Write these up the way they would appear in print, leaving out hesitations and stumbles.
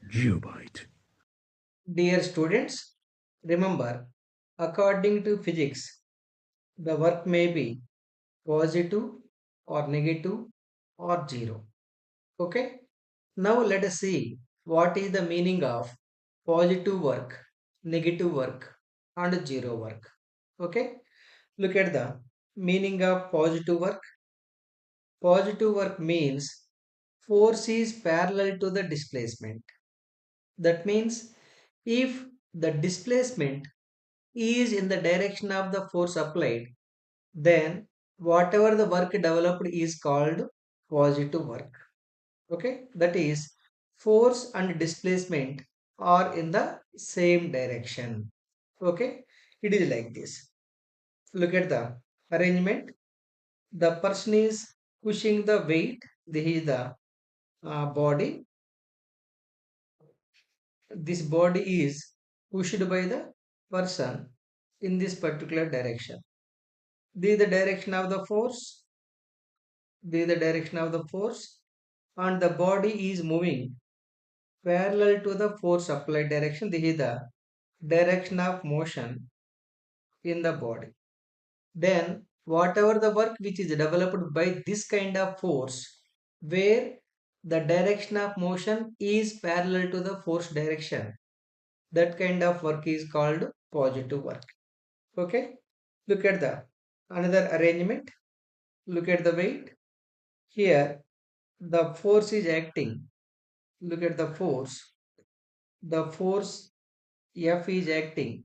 Geobyte. Dear students, remember, according to physics, the work may be positive or negative or zero. Okay? Now let us see what is the meaning of positive work, negative work, and zero work. Okay? Look at the meaning of positive work. Positive work means force is parallel to the displacement. That means if the displacement is in the direction of the force applied, then whatever the work developed is called positive work. Okay, that is force and displacement are in the same direction. Okay, it is like this. Look at the arrangement. The person is pushing the weight. This is the body. This body is pushed by the person in this particular direction. This is the direction of the force. This is the direction of the force, and the body is moving parallel to the force applied direction. This is the direction of motion in the body. Then whatever the work which is developed by this kind of force, where the direction of motion is parallel to the force direction, that kind of work is called positive work. Okay, look at the another arrangement. Look at the weight. Here the force is acting. Look at the force. The force F is acting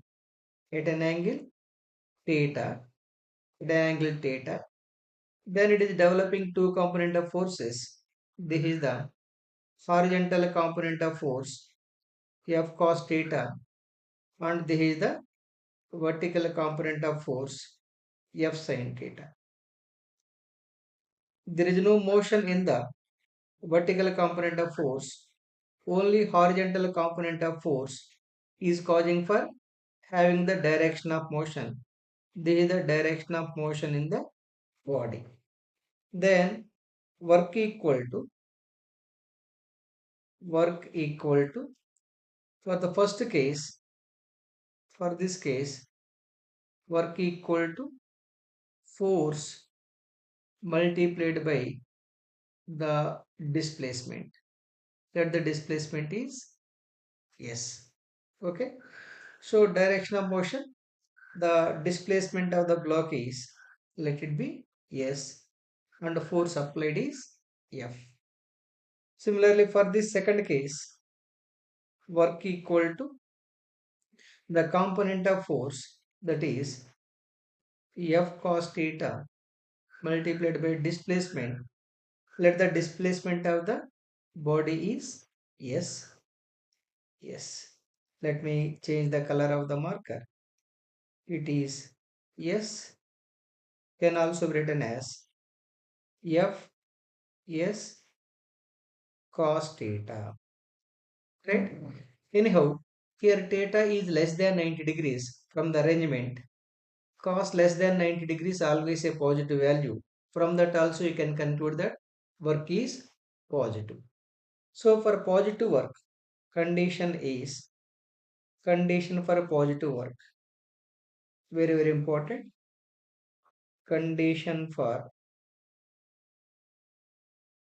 at an angle theta, at an angle theta. Then it is developing two component of forces. This is the horizontal component of force F cos theta, and this is the vertical component of force F sin theta. There is no motion in the vertical component of force. Only horizontal component of force is causing for having the direction of motion. This is the direction of motion in the body. Then work equal to work equal to for the first case, for this case, work equal to force multiplied by the displacement. That the displacement is yes. Okay. So direction of motion, the displacement of the block is, let it be yes, and the force applied is F. Similarly, for this second case, work equal to the component of force, that is F cos theta multiplied by displacement. Let the displacement of the body is yes, yes. Let me change the color of the marker. It is yes, can also be written as F S cos theta. Right? Anyhow, here theta is less than 90 degrees from the arrangement. Cos less than 90 degrees always a positive value. From that also you can conclude that work is positive. So for positive work, condition is condition for positive work. Very, very important. Condition for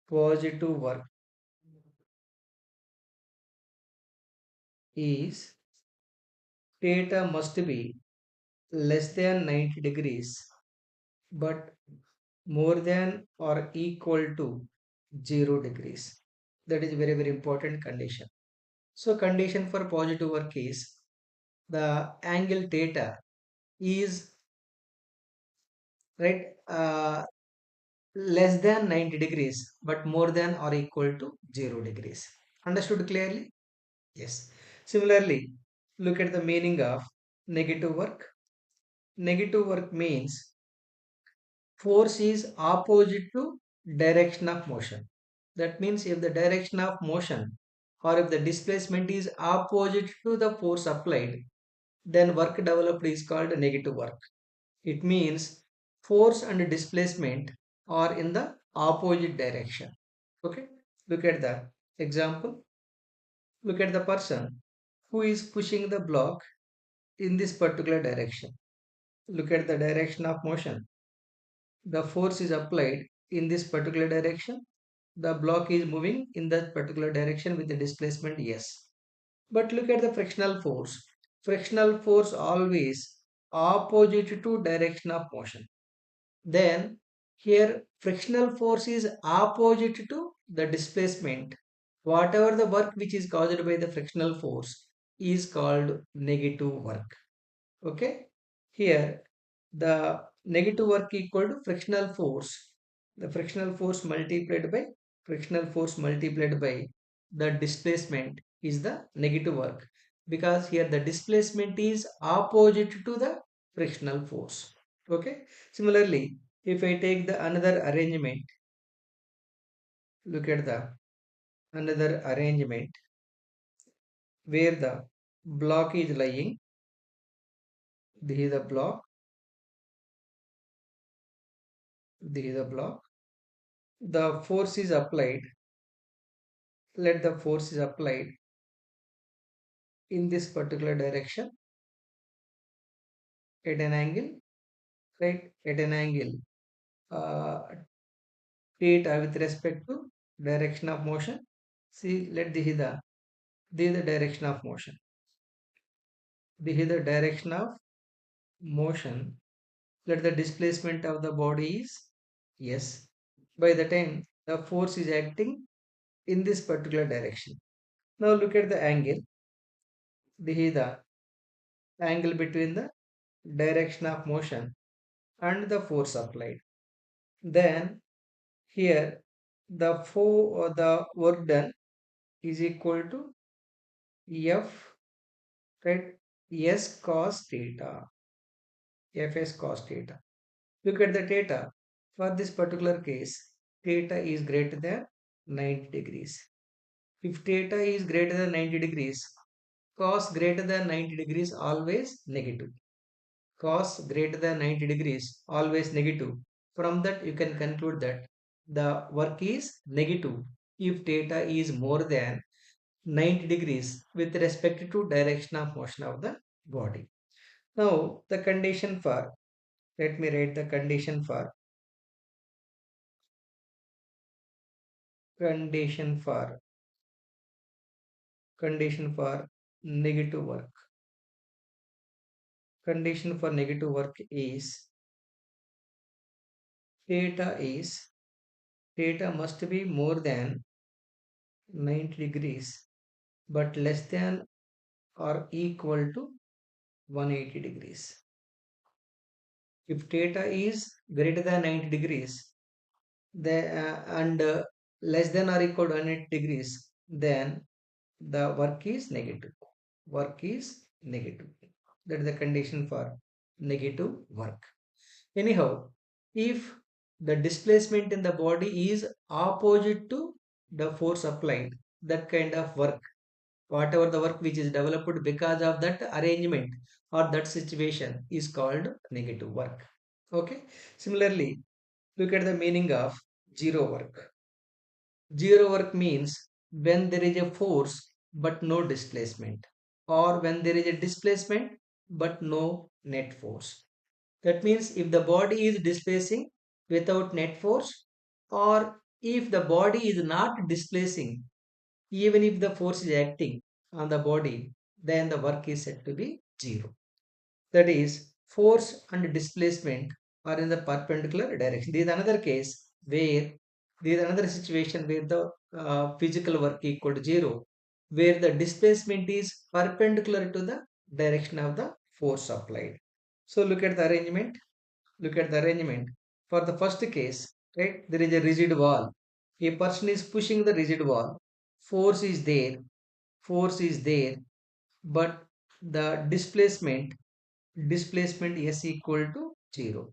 positive work is theta must be less than 90 degrees but more than or equal to 0 degrees. That is very, very important condition. So condition for positive work is the angle theta is right less than 90 degrees but more than or equal to 0 degrees. Understood clearly? Yes. Similarly, look at the meaning of negative work. Negative work means force is opposite to direction of motion. That means if the direction of motion or if the displacement is opposite to the force applied, then work developed is called negative work. It means force and displacement are in the opposite direction. Okay, look at the example. Look at the person who is pushing the block in this particular direction. Look at the direction of motion. The force is applied in this particular direction. The block is moving in that particular direction with the displacement yes. But look at the frictional force. Frictional force always opposite to direction of motion. Then here frictional force is opposite to the displacement. Whatever the work which is caused by the frictional force is called negative work. Okay. Here the negative work equal to frictional force. The frictional force multiplied by the displacement is the negative work, because here the displacement is opposite to the frictional force. Okay. Similarly, if I take the another arrangement, look at the another arrangement where the block is lying. This is the block. This is the block. The force is applied. Let the force is applied in this particular direction at an angle, right? At an angle uh, theta with respect to direction of motion. See, let this is the direction of motion. This is the direction of motion. Let the displacement of the body is yes. By the time the force is acting in this particular direction. Now look at the angle. This is the angle between the direction of motion and the force applied. Then here the work done is equal to F, right? S cos theta. Fs cos theta. Look at the theta. For this particular case, theta is greater than 90 degrees. If theta is greater than 90 degrees, cos greater than 90 degrees always negative. Cos greater than 90 degrees always negative. From that you can conclude that the work is negative if theta is more than 90 degrees with respect to direction of motion of the body. Now the condition for, let me write the condition for condition for negative work. Condition for negative work is theta must be more than 90 degrees but less than or equal to 180 degrees. If theta is greater than 90 degrees and less than or equal to 180 degrees, then the work is negative. Work is negative. That is the condition for negative work. Anyhow, if the displacement in the body is opposite to the force applied, that kind of work, whatever the work which is developed because of that arrangement or that situation is called negative work. Okay. Similarly, look at the meaning of zero work. Zero work means when there is a force but no displacement, or when there is a displacement but no net force. That means if the body is displacing without net force, or if the body is not displacing, even if the force is acting on the body, then the work is said to be zero. That is, force and displacement are in the perpendicular direction. This is another case where there is another situation where the physical work equal to zero, where the displacement is perpendicular to the direction of the force applied. So look at the arrangement. Look at the arrangement. For the first case, right, there is a rigid wall. A person is pushing the rigid wall. Force is there. Force is there, but the displacement S equal to 0.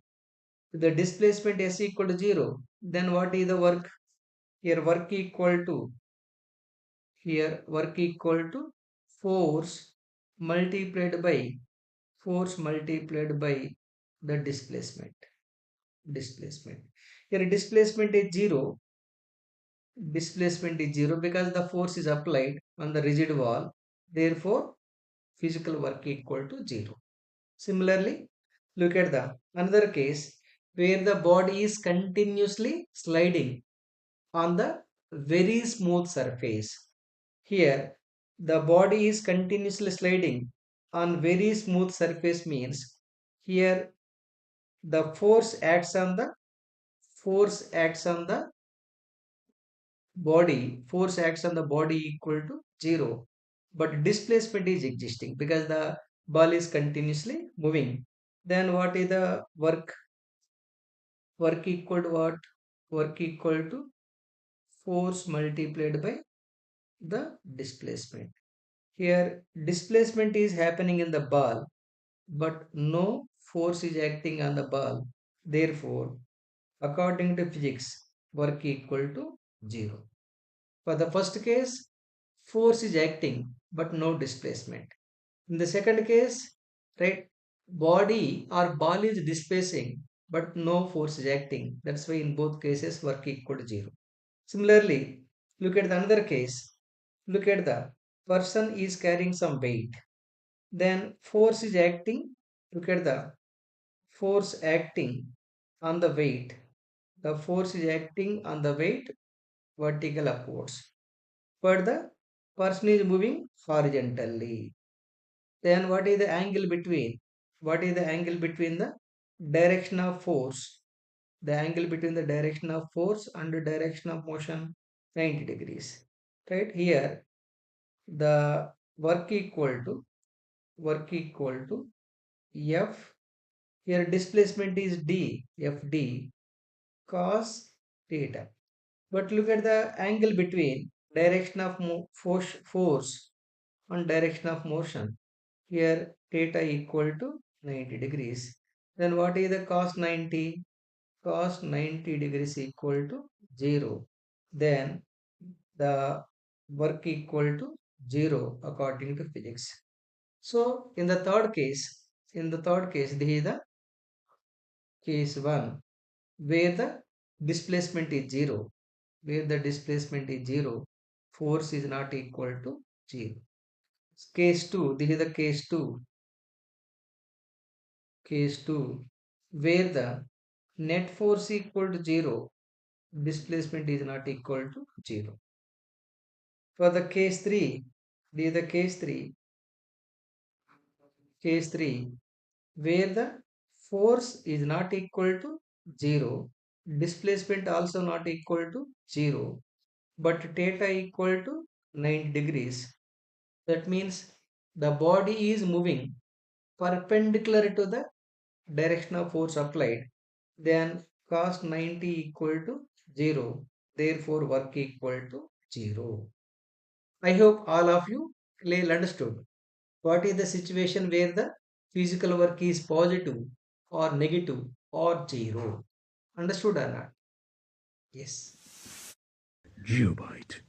If the displacement S equal to 0, then what is the work? Here work equal to force multiplied by the displacement. Here displacement is 0. displacement is 0 because the force is applied on the rigid wall. Therefore, physical work equal to 0. Similarly, look at the another case where the body is continuously sliding on the very smooth surface. Here, the body is continuously sliding on very smooth surface means here the force acts on the force acts on the body equal to 0, but displacement is existing because the ball is continuously moving. Then what is the work equal to what? Work equal to force multiplied by the displacement. Here displacement is happening in the ball, but no force is acting on the ball. Therefore, according to physics, work equal to 0. For the first case, force is acting but no displacement. In the second case, right, body or ball is displacing but no force is acting. That's why in both cases work equal to 0. Similarly, look at the another case. Look at the person is carrying some weight. Then force is acting. Look at the force acting on the weight. The force is acting on the weight vertical upwards. But the person is moving horizontally. Then what is the angle between? What is the angle between the direction of force? The angle between the direction of force and the direction of motion 90 degrees. Right here the work equal to F. Here displacement is D, FD cos theta. But look at the angle between direction of force and direction of motion. Here theta equal to 90 degrees. Then what is the cos 90? Cos 90 degrees equal to 0. Then the work equal to 0 according to physics. So in the third case, this is the case 1 where the displacement is 0. Where the displacement is 0, force is not equal to 0. Case 2, this is the case 2 where the net force equal to 0, displacement is not equal to 0. For the case 3, this is the case 3 where the force is not equal to 0, displacement also not equal to 0, but theta equal to 90 degrees. That means the body is moving perpendicular to the direction of force applied. Then cos 90 equal to 0. Therefore, work equal to 0. I hope all of you clearly understood. What is the situation where the physical work is positive or negative or 0? Understood or not? Yes. Geobyte.